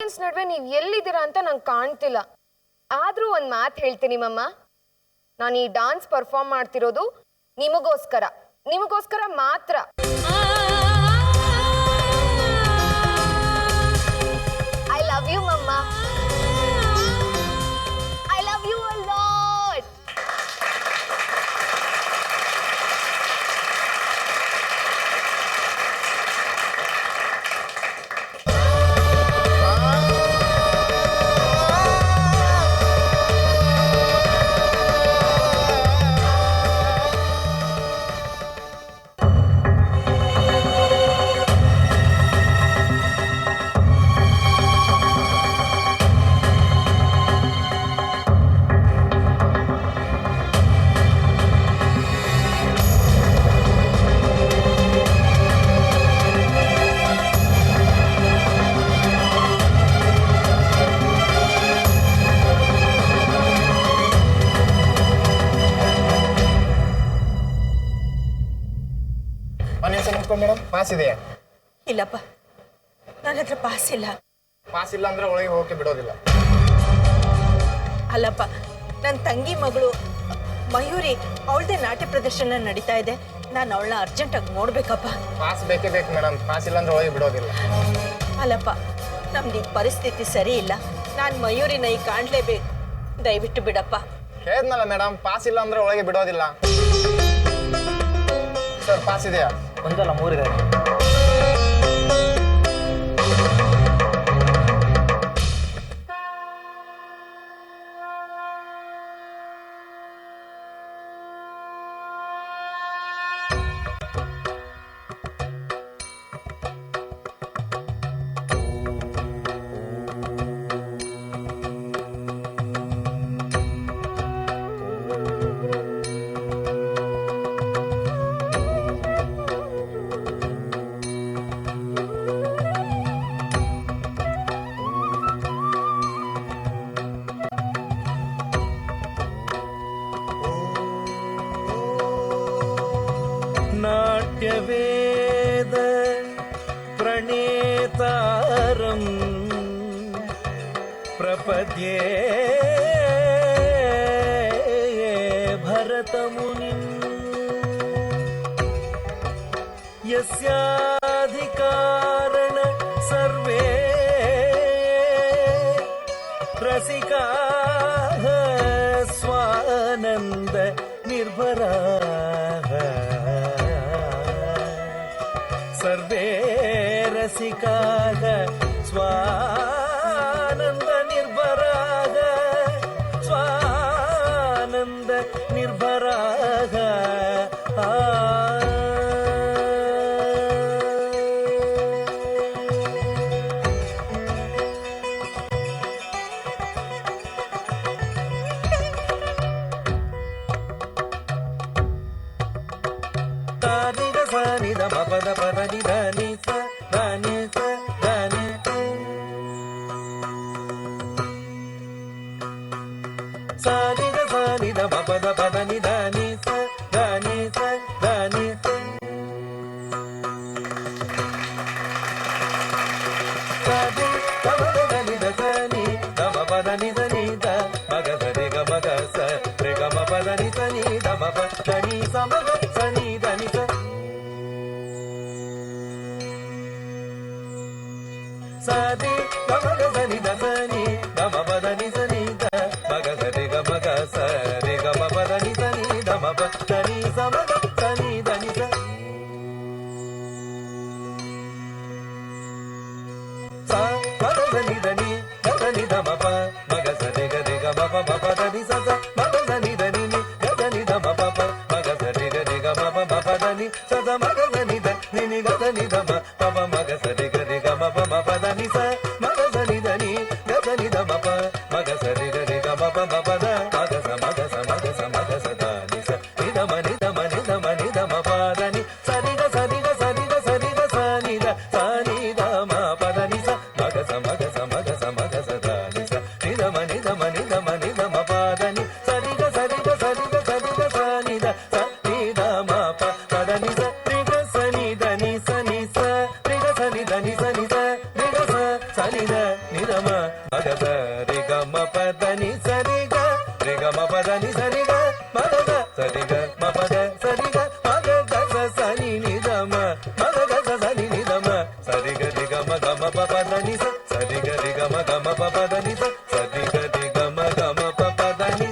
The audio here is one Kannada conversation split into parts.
ನಡುವೆ ನೀವು ಎಲ್ಲಿದ್ದೀರಾ ಅಂತ ನಂಗೆ ಕಾಣ್ತಿಲ್ಲ. ಆದ್ರೂ ಒಂದು ಮಾತು ಹೇಳ್ತೀನಿ ಮಮ್ಮ, ನಾನು ಈ ಡಾನ್ಸ್ ಪರ್ಫಾರ್ಮ್ ಮಾಡ್ತಿರೋದು ನಿಮಗೋಸ್ಕರ ಮಾತ್ರ. ಐ ಲವ್ ಯು ಮಮ್ಮ. I love you a lot. Madam pass ಇದೆಯಾ? ಇಲ್ಲಪ್ಪ, ನನ್ನ ಹತ್ರ ಪಾಸ್ ಇಲ್ಲ. ಪಾಸ್ ಇಲ್ಲ ಅಂದ್ರೆ ಒಳಗೆ ಹೋಗಕ್ಕೆ ಬಿಡೋದಿಲ್ಲ. ಅಲ್ಲಪ್ಪ, ನನ್ನ ತಂಗಿ ಮಗಳು ಮಯೂರಿ ಅವಳದೇ ನಾಟ್ಯ ಪ್ರದರ್ಶನ ನಡೀತಾ ಇದೆ. ನಾನು ಅವಳನ್ನ ಅರ್ಜೆಂಟಾಗಿ ನೋಡ್ಬೇಕಪ್ಪ. ಪಾಸ್ ಬೇಕೇ ಬೇಕು ಮೇಡಮ್, ಪಾಸ್ ಇಲ್ಲ ಅಂದ್ರೆ ಒಳಗೆ ಬಿಡೋದಿಲ್ಲ. ಅಲ್ಲಪ್ಪ, ನಮ್ದು ಪರಿಸ್ಥಿತಿ ಸರಿ ಇಲ್ಲ. ನಾನು ಮಯೂರಿನ ಈಗ ಕಾಣ್ಲೇಬೇಕು. ದಯವಿಟ್ಟು ಬಿಡಪ್ಪ. ಹೇಳಿದ್ನಲ್ಲ ಮೇಡಮ್, ಪಾಸ್ ಇಲ್ಲ ಅಂದ್ರೆ ಒಳಗೆ ಬಿಡೋದಿಲ್ಲ. ಸರ್ ಪಾಸ್ ಇದೆಯಾ? ಒಂದಲ್ಲ 3 ಇದೆ. नाट्यवेद प्रणेतारं प्रपद्ये भरतमुनिं यस्याधिकारण सर्वे रसिकाः स्वानन्द निर्भराः सर्वे रसिकाः स्वानन्द निर्भराः स्वानन्द निर्भराः पद पद निधनि स धनि स धनि सानि द पद पद निधनि स धनि स धनि सानि पद धनि द धनि द पद निधनि द मग स रे ग मग स रे ग म पद नि स नि द म प धनि स म ग स नि धनि स सादि गमग सनि दसनि गम पदनि सनि द मग सरि ग मग स रे ग म पदनि सनि द म प धनि स म ग सनि धनि स सा पद सनि धनि धनि द म प मग स रे ग म प म प धनि स स मग सनि धनि नि धनि द म प प मग स रे ग म प म प धनि स स मग सनि ध नि नि ग धनि द म प प मग स रे ग म प म प धनि स मग सनि धनि ग धनि द म प मग स रे ग म प म प ध मग स मग स मग स मग स धनि स नि द म नि द म नि द म नि द म प धनि स रि ग स रि ग स रि ग स रि ग स नि द म प धनि स मग स मग स मग स मग स धनि स नि द ಮ ಮಗ ಸರಿ ಗ ಮ ಪದ ನಿ ಸರಿ ಗ ರಿ ಗ ಮ ಪದ ನಿ ಸರಿ ಗ ಮಗ ಸರಿ ಗ ಮ ಪದ ಸರಿ ಗ ಮಗ ಗ ಸ ನಿ ನಿ ದ ಮ ಮಗ ಗ ಸ ನಿ ನಿ ದ ಮ ಸರಿ ಗ ರಿ ಗ ಮ ಗ ಮ ಪ ಪದ ನಿ ಸ ಸರಿ ಗ ರಿ ಗ ಮ ಗ ಮ ಪ ಪದ ನಿ ಸ ಸರಿ ಗ ರಿ ಗ ಮ ಗ ಮ ಪ ಪದ ನಿ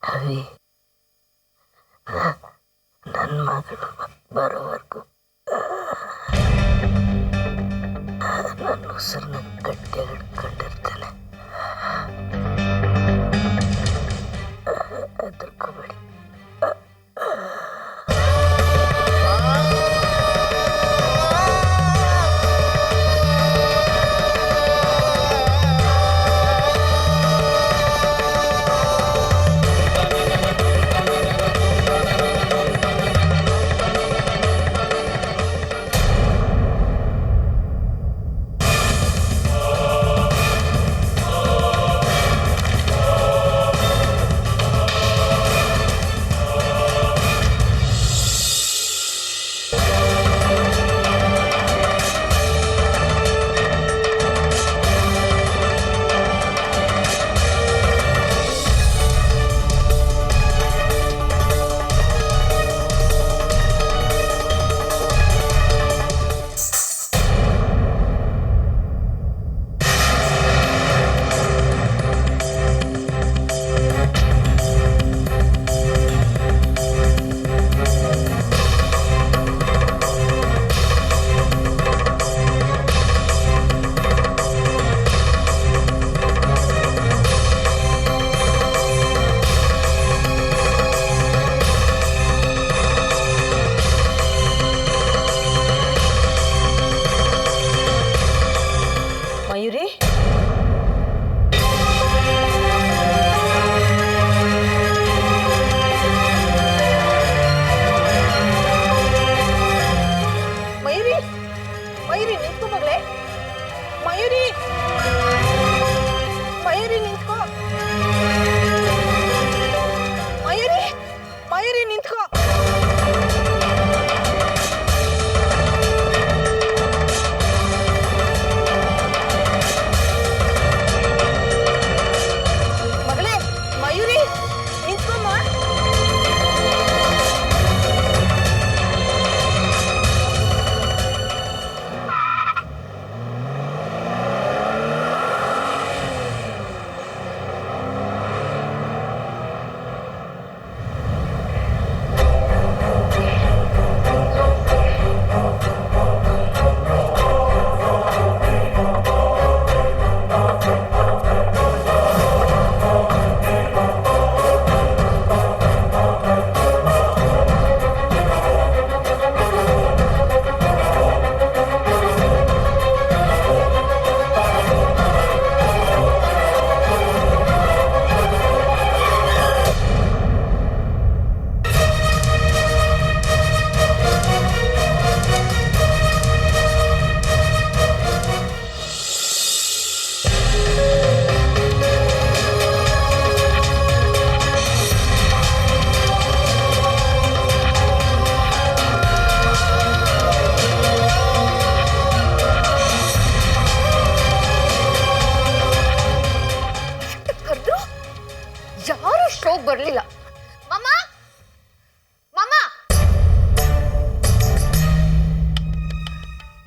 ಅವಿ ನನ್ನ ಮಗಳು ಬರೋವರೆಗೂ ನನ್ನ ಉಸಿರನ್ನ ಗಟ್ಟಿಯಾಗಿ ಹಿಡ್ಕೊಂಡಿರ್ತಾನೆ. ಹೆದರ್ಕೋಬೇಡಿ. ಮಯೂರಿ, ಮಯೂರಿ, ಮಯೂರಿ ನಿಂತ್ಕೋ ಮಗಳೇ. ಮಯೂರಿ, ಮಯೂರಿ ನಿಂತ್ಕೋ. ಮಯೂರಿ, ಮಯೂರಿ ನಿಂತ್ಕೋ. ಮಗಳೇ, ಮಯೂರಿ ನಿಂತ್ಕೊಮ್ಮ. ಶೋಕ್ ಬರ್ಲಿಲ್ಲ. ಮಮ್ಮ, ಮಮ್ಮ,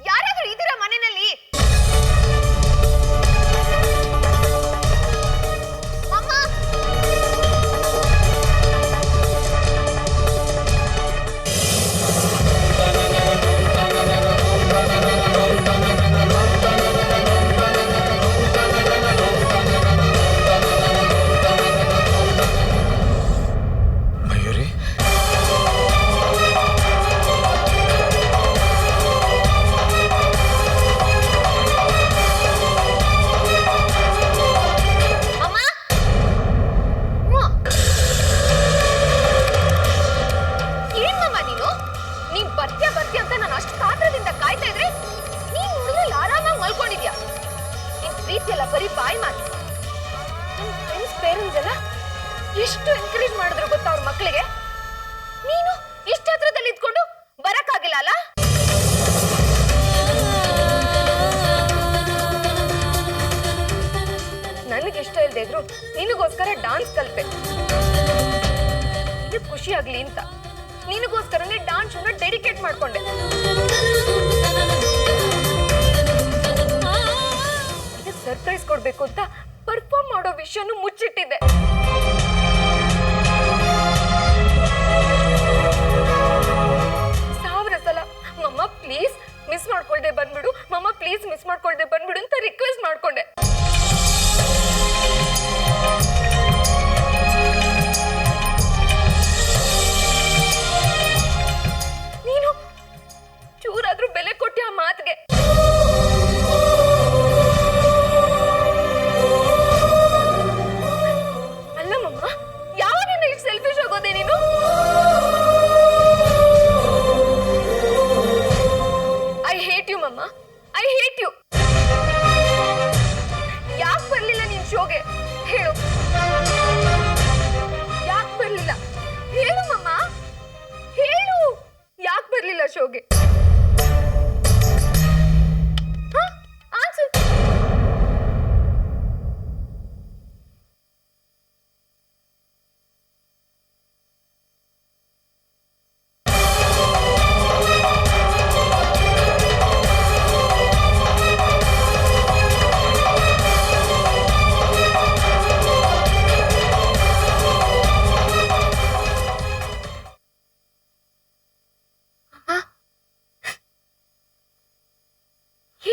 ಯಾರಾದ್ರೂ ಇದೀರಾ ಮನೆಯಲ್ಲಿ? ಮಮ್ಮ, ಖುಷಿ ಆಗ್ಲಿ ಅಂತ ನಿನಗೋಸ್ಕರನೇ ಡಾನ್ಸ್ ಅನ್ನ ಡೆಡಿಕೇಟ್ ಮಾಡ್ಕೊಂಡೆ. ಇದಕ್ಕೆ ಸರ್ಪ್ರೈಸ್ ಕೊಡ್ಬೇಕು ಅಂತ ಪರ್ಫಾರ್ಮ್ ಮಾಡೋ ವಿಷಯನೂ ಮುಚ್ಚಿಟ್ಟಿದ್ದೆ. ಸಾವಿರ ಸಲ ಮಮ್ಮ ಪ್ಲೀಸ್ ಮಿಸ್ ಮಾಡ್ಕೊಳ್ದೆ ಬಂದ್ಬಿಡು, ಮಮ್ಮ ಪ್ಲೀಸ್ ಮಿಸ್ ಮಾಡ್ಕೊಳ್ದೆ ಬಂದ್ಬಿಡು ಅಂತ ರಿಕ್ವೆಸ್ಟ್ ಮಾಡ್ಕೊಂಡೆ. ನೀನು ಚೂರಾದ್ರೂ ಬೆಲೆ ಕೊಟ್ಟಿ ಆ ಮಾತಿಗೆ. ಅಲ್ಲ ಮಮ್ಮ, ಯಾವಾಗಿಂದ ಇಷ್ಟು ಸೆಲ್ಫಿಶ್ ಆಗೋದೆ ನೀನು? ಐ ಹೇಟ್ ಯು ಮಮ್ಮ, ಐ ಹೇಟ್ ಯು. ಯಾಕೆ ಬರ್ಲಿಲ್ಲ ನೀನ್ ಶೋಗೆ ಹೇಳು? ಯಾಕೆ ಬರ್ಲಿಲ್ಲ ಹೇಳು ಮಮ್ಮ, ಹೇಳು. ಯಾಕೆ ಬರ್ಲಿಲ್ಲ ಶೋಗೆ? ಆನ್ಸರ್.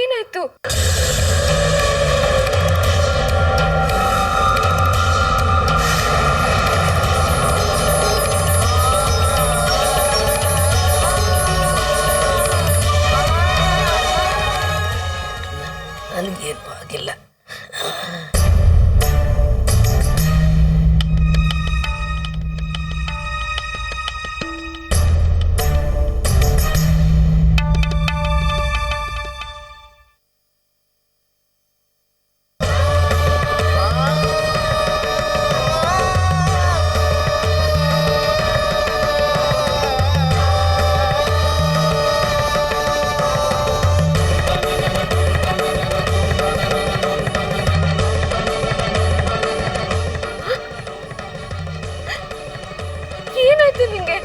ಏನಾಯ್ತು? ನನಗೇನು ಆಗಿಲ್ಲ. ಏನಾಯ್ತು ನಿಂಗೆ?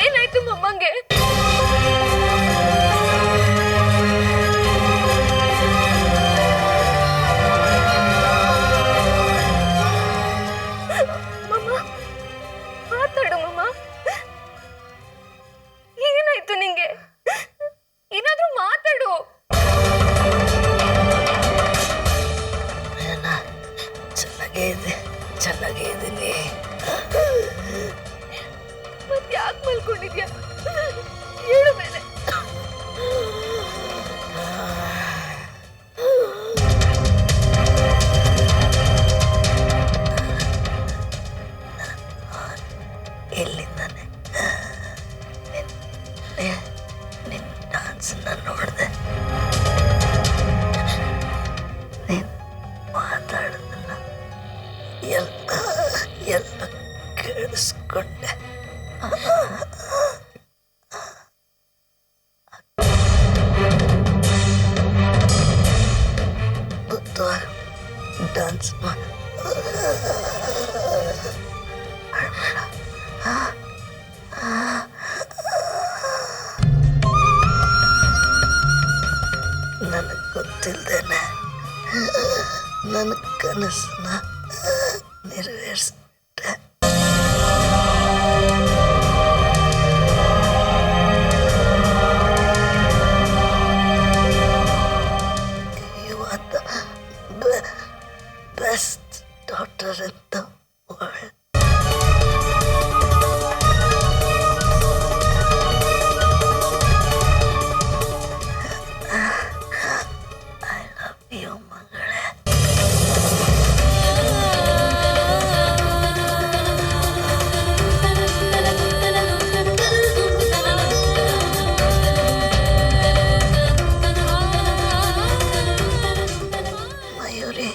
ಏನಾಯ್ತು ಮಮ್ಮಂಗೆ? ಮಮ್ಮ ಮಾತಾಡು ಮಮ್ಮ, ಏನಾಯ್ತು ನಿಂಗೆ? ಏನಾದ್ರೂ ಮಾತಾಡು. ಚೆನ್ನಾಗೇ ಇದ್ದೀನಿ. ಮತ್ತೆ ಯಾಕೆ ಮಲ್ಕೊಂಡಿದ್ಯಾ? ಹೇಳು ಮೇಲೆ. ಎಲ್ಲಿಂದಾನೆ ನಿನ್ನ ಡಾನ್ಸನ್ನ ನೋಡಿದೆ. ನೀನು ಮಾತಾಡೋದನ್ನ ಎಲ್ಲ ಕೇಳಿಸ್ಕೊಂಡೆ. ಬುದ್ಧವಾಗಿ ಡಾನ್ಸ್ ನನಗೆ ಗೊತ್ತಿಲ್ದೇನೆ ನನ್ನ ಕನಸನ್ನ ನೆರವೇರಿಸ್ಬಿಟ್ಟೆ. You are the best daughter in the world. I love you, ಮಗಳೇ. ಮಯೂರಿ,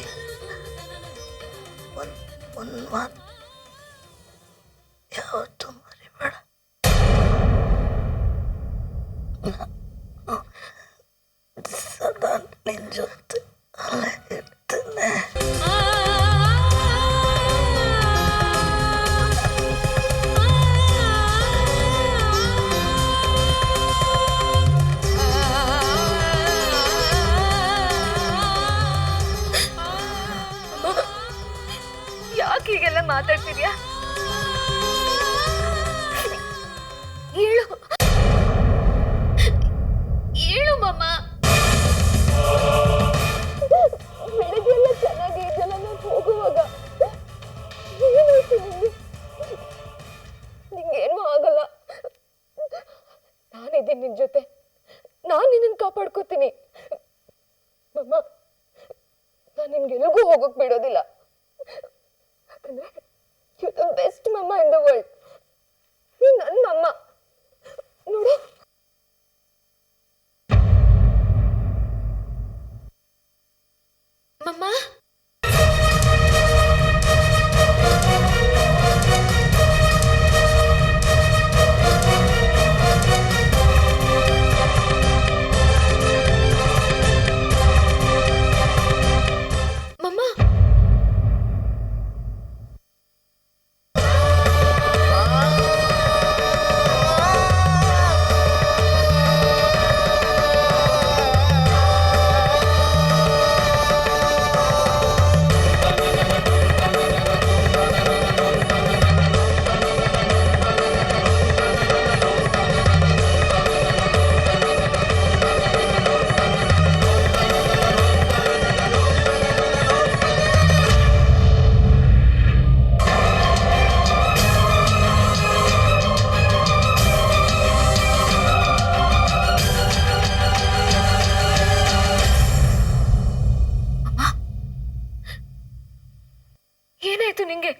ಒಂದು ಮಾತು ಯಾವತ್ತೂ ಮರಿಬೇಡ. ಸದಾ ನಿನ್ನ ಜೊತೆ ಅಲ್ಲೇ ಇರ್ತೇನೆ. ಯಾಕೆ ಹೀಗೆಲ್ಲ ಮಾತಾಡ್ತಿದ್ಯಾ? ಹೇಳು ಹೇಳು ಮಮ್ಮ. ಬೆಳಗ್ಗೆಲ್ಲ ಚೆನ್ನಾಗಿ ಇದ್ದಲ್ಲ, ನಾನು ಹೋಗುವಾಗ ನಿಂಗೇನು ಆಗಲ್ಲ. ನಾನಿದ್ದೀನಿ ನಿನ್ ಜೊತೆ, ನಾನು ನಿನ್ನನ್ನು ಕಾಪಾಡ್ಕೋತೀನಿ ಮಮ್ಮ. ನಾನು ನಿನ್ಗೆಲ್ಗೂ ಹೋಗೋಕ್ ಬಿಡೋದಿಲ್ಲ, ಯಾಕಂದ್ರೆ ಯು ದ ಬೆಸ್ಟ್ ಮಮ್ಮ ಇನ್ ದ ವರ್ಲ್ಡ್. ನೀನ್ ನನ್ನ ಮಮ್ಮ ನೋಡು. ಮಮ್ಮ ಏನಾಯ್ತು ನಿಂಗೆ?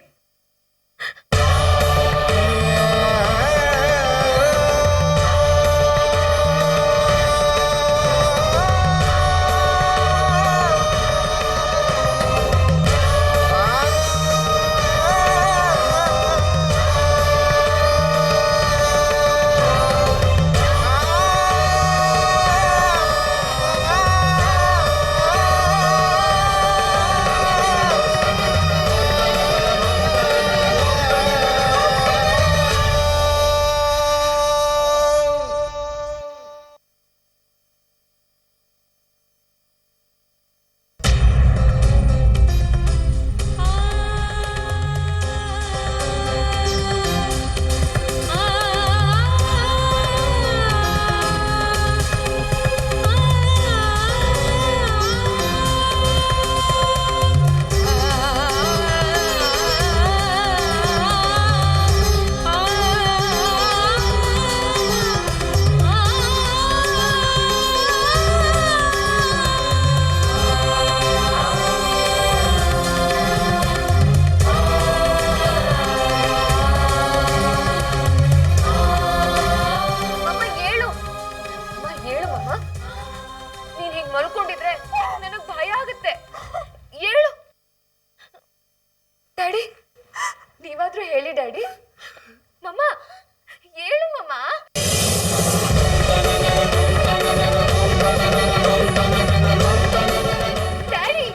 ಮಲ್ಕೊಂಡಿದ್ರೆ ನನಗ್ ಭಯ ಆಗುತ್ತೆ. ಹೇಳು ಡ್ಯಾಡಿ, ನೀವಾದ್ರೂ ಹೇಳಿ ಡ್ಯಾಡಿ. ಮಮ್ಮ ಹೇಳು ಮಮ್ಮ. Daddy,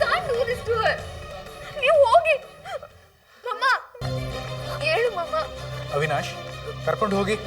can't do this to her. ನೀವು ಹೋಗಿ ಮಮ್ಮ. ಹೇಳು ಮಮ್ಮ. ಅವಿನಾಶ್, ಕರ್ಕೊಂಡು ಹೋಗಿ.